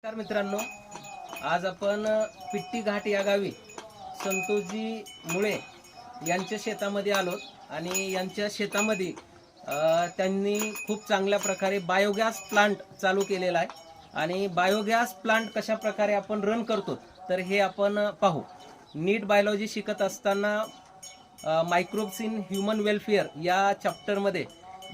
नमस्कार मित्रांनो, आज आपण पिट्टी घाट या गावी संतोषजी मुळे यांच्या शेतामध्ये आलो आणि यांच्या शेतामध्ये त्यांनी खूप चांगल्या प्रकारे बायोगॅस प्लांट चालू केलेला आहे आणि बायोगॅस प्लांट कशा प्रकारे आपण रन करतो तर हे आपण पाहू. नीट बायोलॉजी शिकत असताना मायक्रोब्स इन ह्यूमन वेलफेअर या चॅप्टरमध्ये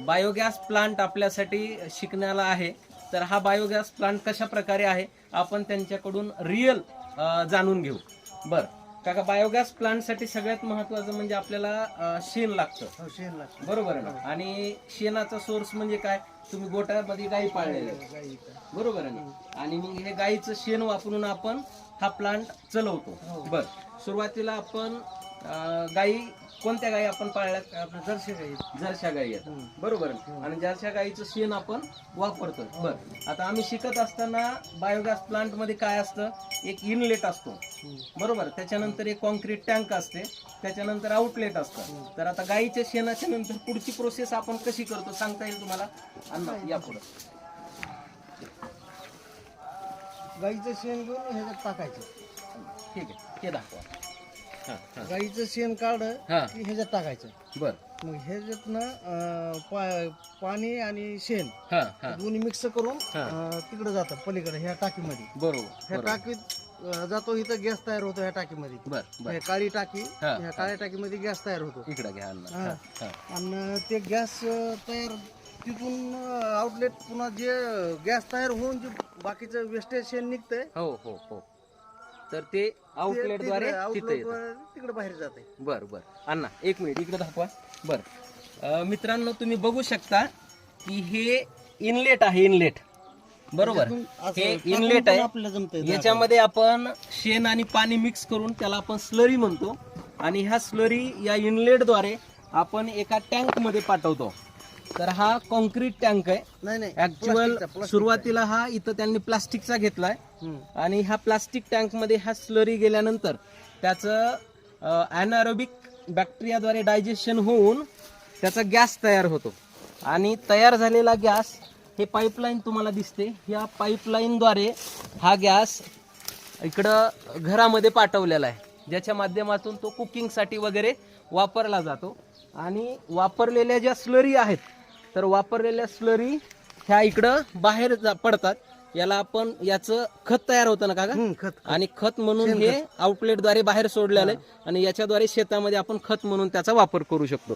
बायोगॅस प्लांट आपल्यासाठी शिकण्याला आहे. तर हा बायोगॅस प्लांट कशा प्रकारे आहे आपण त्यांच्याकडून रिअल जाणून घेऊ. बर काका, बायोगॅस प्लांट साठी सगळ्यात महत्वाचं म्हणजे आपल्याला शेण लागतं. शेण लागतं, बरोबर आहे ना. आणि शेणाचा सोर्स म्हणजे काय, तुम्ही गोठ्यामध्ये गाई पाळलेल्या आहे, बरोबर आहे ना. आणि मग हे गाईचं शेण वापरून आपण हा प्लांट चालवतो. बर, सुरुवातीला आपण गाई कोणत्या गाई आपण पाळल्यात? जर्शा गाई आहेत, बरोबर. आणि जर्शा गाईचं शेण आपण वापरतो. बर, आता आम्ही शिकत असताना बायोगॅस प्लांट मध्ये काय असतं, एक इनलेट असतो, बरोबर. त्याच्यानंतर एक कॉन्क्रीट टँक असते, त्याच्यानंतर आउटलेट असतं. तर आता गाईच्या शेणाच्या नंतर पुढची प्रोसेस आपण कशी करतो सांगता येईल तुम्हाला? अण्णा या पुढे. गाईचं शेण घेऊन ह्याच्यात टाकायचं. ठीक आहे, ते दाखवा. गाईचं शेण काढलं की ह्याच्यात टाकायचं. बर, मग ह्याच्यातनं पाणी आणि शेण दोन्ही मिक्स करून तिकडे जातं पलीकडे ह्या टाकीमध्ये. बरोबर, ह्या टाकीत जातो, इथं गॅस तयार होतो ह्या टाकीमध्ये. बर, काळी टाकी, ह्या काळ्या टाकीमध्ये गॅस तयार होतो. इकडे घ्या आणि ते गॅस तयार तिथून आउटलेट, पुन्हा जे गॅस तयार होऊन जे बाकीचं वेस्टेज शेण निघतंय, हो हो हो, तर ते आउटलेट द्वारे तिकडे बाहेर जाते. बर बर, अण्णा एक मिनिट इकडे दाखवा. बर मित्रांनो, तुम्ही बघू शकता की हे इनलेट आहे, इनलेट, बरोबर. हे इनलेट आहे, याच्यामध्ये आपण शेण आणि पाणी मिक्स करून त्याला आपण स्लरी म्हणतो. आणि ह्या स्लरी या इनलेट द्वारे आपण एका टँक मध्ये पाठवतो. तर हा कॉन्क्रीट टँक आहे. नाही, ऍक्च्युअल सुरुवातीला हा इथं त्यांनी प्लास्टिकचा घेतलाय आणि ह्या प्लास्टिक टँक मध्ये हा स्लरी गेल्यानंतर त्याचं ॲनारोबिक बॅक्टेरियाद्वारे डायजेशन होऊन त्याचा गॅस तयार होतो. आणि तयार झालेला गॅस हे पाईपलाईन तुम्हाला दिसते, या पाईपलाईनद्वारे हा गॅस इकडं घरामध्ये पाठवलेला आहे, ज्याच्या माध्यमातून तो कुकिंगसाठी वगैरे वापरला जातो. आणि वापरलेल्या ज्या स्लरी आहेत, तर वापरलेल्या स्लरी ह्या इकडं बाहेर पडतात. याला आपण याचं खत तयार होतं ना काका, खत. आणि खत म्हणून हे आउटलेटद्वारे बाहेर सोडलेलं आहे आणि याच्याद्वारे शेतामध्ये आपण खत म्हणून त्याचा वापर करू शकतो.